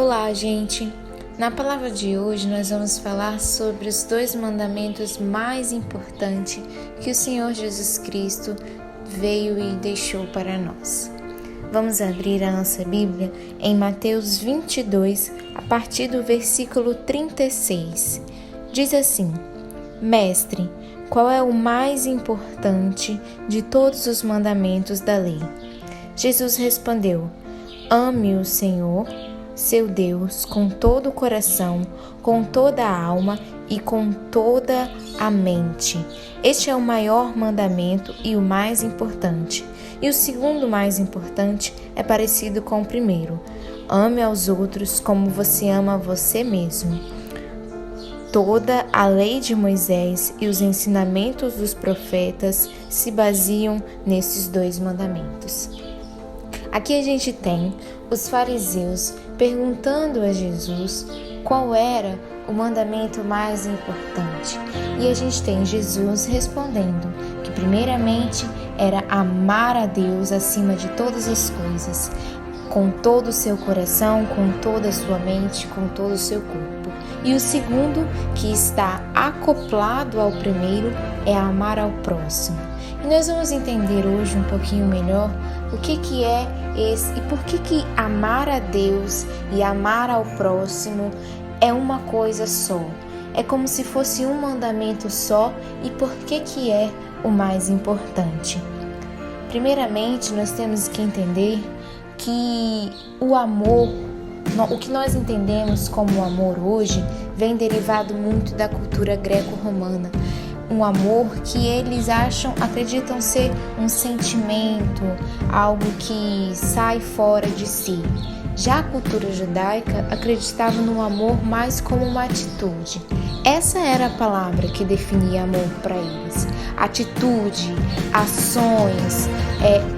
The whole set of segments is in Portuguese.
Olá, gente! Na palavra de hoje nós vamos falar sobre os 2 mandamentos mais importantes que o Senhor Jesus Cristo veio e deixou para nós. Vamos abrir a nossa Bíblia em Mateus 22, a partir do versículo 36. Diz assim: Mestre, qual é o mais importante de todos os mandamentos da lei? Jesus respondeu: Ame o Senhor, seu Deus, com todo o coração, com toda a alma e com toda a mente. Este é o maior mandamento e o mais importante. E o segundo mais importante é parecido com o primeiro: ame aos outros como você ama a você mesmo. Toda a lei de Moisés e os ensinamentos dos profetas se baseiam nesses 2 mandamentos. Aqui a gente tem os fariseus perguntando a Jesus qual era o mandamento mais importante. E a gente tem Jesus respondendo que primeiramente era amar a Deus acima de todas as coisas, com todo o seu coração, com toda a sua mente, com todo o seu corpo. E o segundo, que está acoplado ao primeiro, é amar ao próximo. E nós vamos entender hoje um pouquinho melhor o que é esse e por que amar a Deus e amar ao próximo é uma coisa só. É como se fosse um mandamento só e por que é o mais importante. Primeiramente, nós temos que entender que o amor, o que nós entendemos como amor hoje, vem derivado muito da cultura greco-romana. Um amor que eles acreditam ser um sentimento, algo que sai fora de si. Já a cultura judaica acreditava no amor mais como uma atitude. Essa era a palavra que definia amor para eles. Atitude, ações,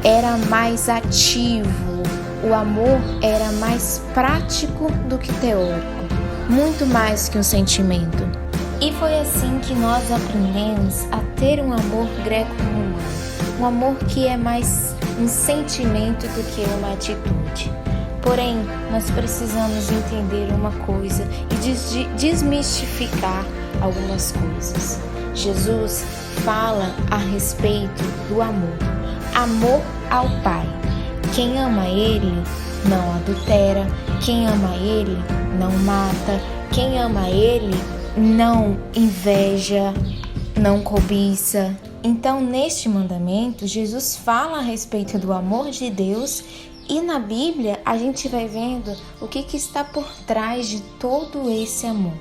era mais ativo. O amor era mais prático do que teórico, muito mais que um sentimento. E foi assim que nós aprendemos a ter um amor greco-romano, um amor que é mais um sentimento do que uma atitude. Porém, nós precisamos entender uma coisa e desmistificar algumas coisas. Jesus fala a respeito do amor. Amor ao Pai. Quem ama Ele não adultera, quem ama Ele não mata, quem ama Ele não inveja, não cobiça. Então, neste mandamento, Jesus fala a respeito do amor de Deus e na Bíblia a gente vai vendo o que está por trás de todo esse amor.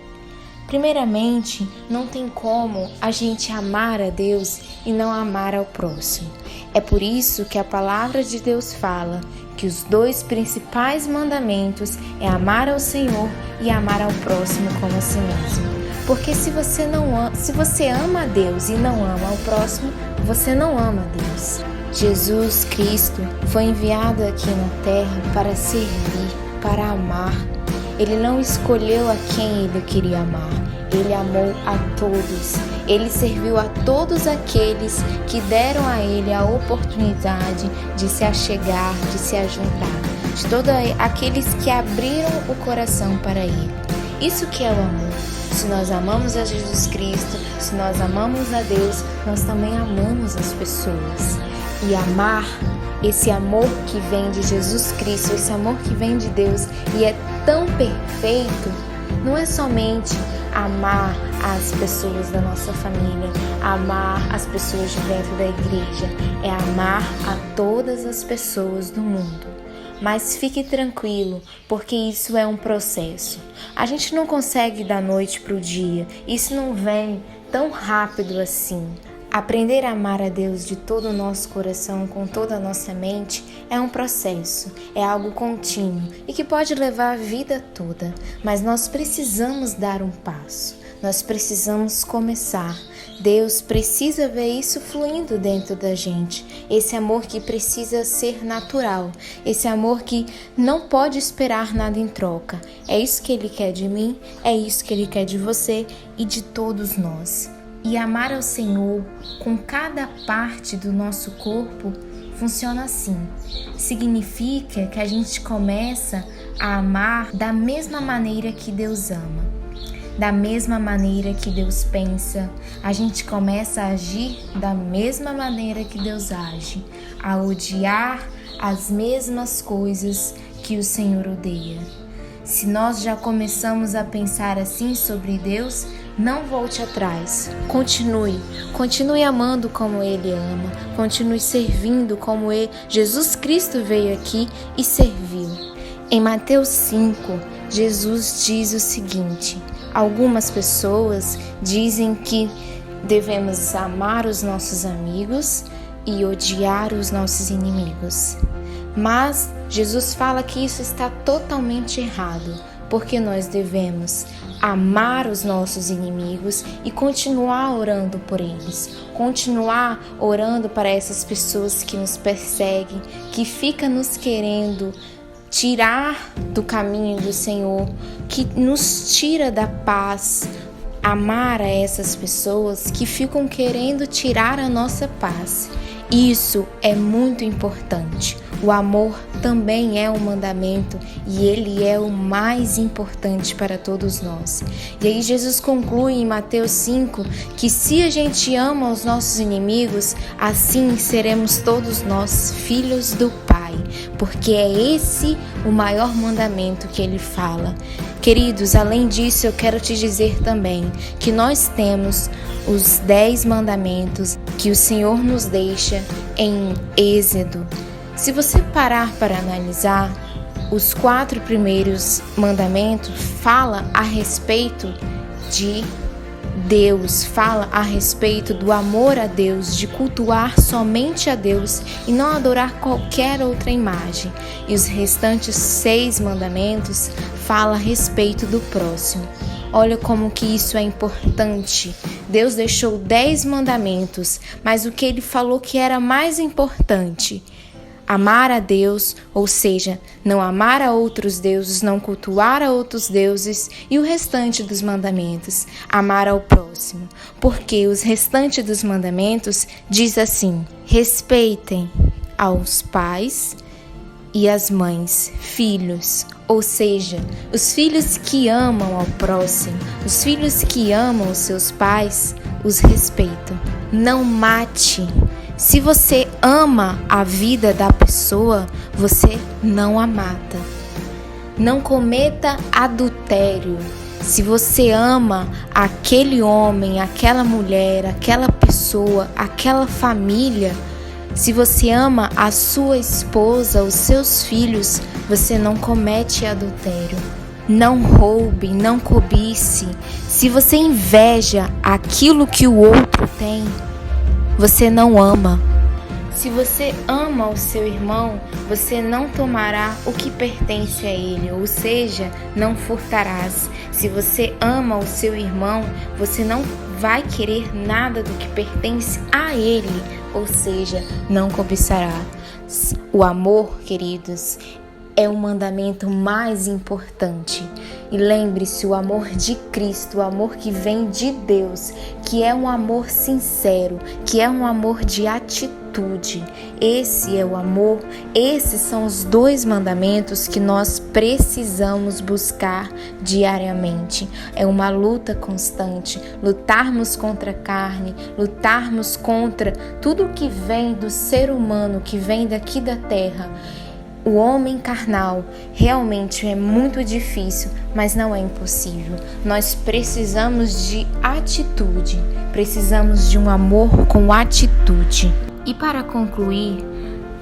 Primeiramente, não tem como a gente amar a Deus e não amar ao próximo. É por isso que a palavra de Deus fala que os 2 principais mandamentos é amar ao Senhor e amar ao próximo como a si mesmo. Porque se você ama a Deus e não ama ao próximo, você não ama a Deus. Jesus Cristo foi enviado aqui na terra para servir, para amar. Ele não escolheu a quem ele queria amar. Ele amou a todos. Ele serviu a todos aqueles que deram a ele a oportunidade de se achegar, de se ajuntar. De todos aqueles que abriram o coração para ele. Isso que é o amor. Se nós amamos a Jesus Cristo, se nós amamos a Deus, nós também amamos as pessoas. E amar, esse amor que vem de Jesus Cristo, esse amor que vem de Deus e é tão perfeito, não é somente amar as pessoas da nossa família, amar as pessoas de dentro da igreja, é amar a todas as pessoas do mundo. Mas fique tranquilo, porque isso é um processo. A gente não consegue da noite para o dia, isso não vem tão rápido assim. Aprender a amar a Deus de todo o nosso coração, com toda a nossa mente, é um processo, é algo contínuo e que pode levar a vida toda. Mas nós precisamos dar um passo, nós precisamos começar. Deus precisa ver isso fluindo dentro da gente. Esse amor que precisa ser natural, esse amor que não pode esperar nada em troca. É isso que Ele quer de mim, é isso que Ele quer de você e de todos nós. E amar ao Senhor com cada parte do nosso corpo funciona assim. Significa que a gente começa a amar da mesma maneira que Deus ama, da mesma maneira que Deus pensa. A gente começa a agir da mesma maneira que Deus age, a odiar as mesmas coisas que o Senhor odeia. Se nós já começamos a pensar assim sobre Deus, não volte atrás. Continue amando como Ele ama. Continue servindo como Jesus Cristo veio aqui e serviu. Em Mateus 5, Jesus diz o seguinte: algumas pessoas dizem que devemos amar os nossos amigos e odiar os nossos inimigos. Mas Jesus fala que isso está totalmente errado, porque nós devemos amar os nossos inimigos e continuar orando por eles, continuar orando para essas pessoas que nos perseguem, que ficam nos querendo tirar do caminho do Senhor, que nos tira da paz. Amar a essas pessoas que ficam querendo tirar a nossa paz. Isso é muito importante. O amor também é um mandamento e ele é o mais importante para todos nós. E aí Jesus conclui em Mateus 5 que se a gente ama os nossos inimigos, assim seremos todos nós filhos do Pai, porque é esse o maior mandamento que ele fala. Queridos, além disso, eu quero te dizer também que nós temos os 10 mandamentos que o Senhor nos deixa em Êxodo. Se você parar para analisar, os 4 primeiros mandamentos falam a respeito de Deus, fala a respeito do amor a Deus, de cultuar somente a Deus e não adorar qualquer outra imagem. E os restantes 6 mandamentos falam a respeito do próximo. Olha como que isso é importante. Deus deixou 10 mandamentos, mas o que ele falou que era mais importante? Amar a Deus, ou seja, não amar a outros deuses, não cultuar a outros deuses, e o restante dos mandamentos, amar ao próximo. Porque os restantes dos mandamentos diz assim: respeitem aos pais e às mães, filhos, ou seja, os filhos que amam ao próximo, os filhos que amam os seus pais, os respeitam. Não mate. Se você ama a vida da pessoa, você não a mata. Não cometa adultério. Se você ama aquele homem, aquela mulher, aquela pessoa, aquela família, se você ama a sua esposa, os seus filhos, você não comete adultério. Não roube, não cobice. Se você inveja aquilo que o outro tem, você não ama. Se você ama o seu irmão, você não tomará o que pertence a ele, ou seja, não furtarás. Se você ama o seu irmão, você não vai querer nada do que pertence a ele, ou seja, não cobiçará. O amor, queridos, é o mandamento mais importante. E lembre-se, o amor de Cristo, o amor que vem de Deus, que é um amor sincero, que é um amor de atitude. Esse é o amor, esses são os 2 mandamentos que nós precisamos buscar diariamente. É uma luta constante, lutarmos contra a carne, lutarmos contra tudo que vem do ser humano, que vem daqui da terra. O homem carnal realmente é muito difícil, mas não é impossível. Nós precisamos de atitude, precisamos de um amor com atitude. E para concluir,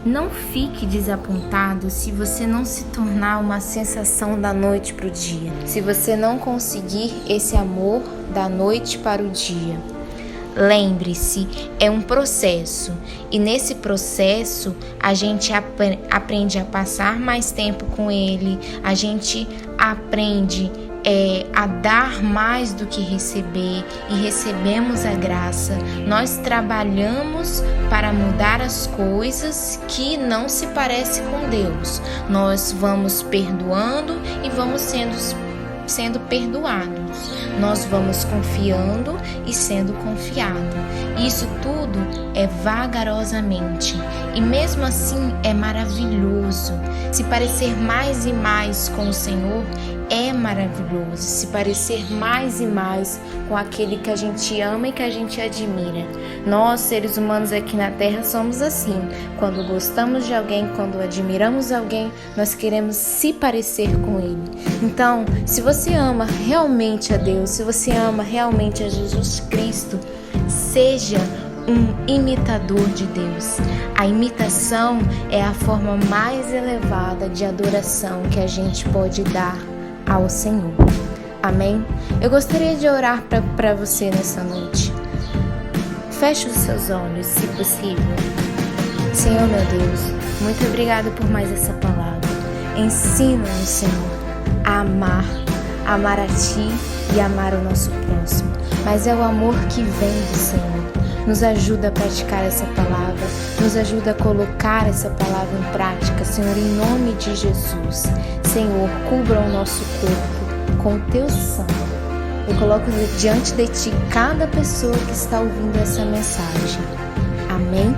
não fique desapontado se você não se tornar uma sensação da noite para o dia, se você não conseguir esse amor da noite para o dia. Lembre-se, é um processo e nesse processo a gente aprende a passar mais tempo com ele, a gente aprende a dar mais do que receber e recebemos a graça. Nós trabalhamos para mudar as coisas que não se parecem com Deus. Nós vamos perdoando e vamos sendo perdoados. nós vamos confiando e sendo confiado. Isso tudo é vagarosamente e mesmo assim é maravilhoso. Se parecer mais e mais com o Senhor é maravilhoso. Se parecer mais e mais com aquele que a gente ama e que a gente admira. Nós, seres humanos aqui na Terra, somos assim. Quando gostamos de alguém, quando admiramos alguém, nós queremos se parecer com ele. Então, se você ama realmente a Deus, se você ama realmente a Jesus Cristo, seja um imitador de Deus. A imitação é a forma mais elevada de adoração que a gente pode dar ao Senhor. Amém? Eu gostaria de orar para você nessa noite. Feche os seus olhos, se possível. Senhor, meu Deus, muito obrigado por mais essa palavra. Ensina-nos, Senhor, a amar a Ti e amar o nosso próximo. Mas é o amor que vem do Senhor. Nos ajuda a praticar essa palavra, nos ajuda a colocar essa palavra em prática, Senhor, em nome de Jesus. Senhor, cubra o nosso corpo com o Teu sangue. Eu coloco diante de Ti cada pessoa que está ouvindo essa mensagem. Amém?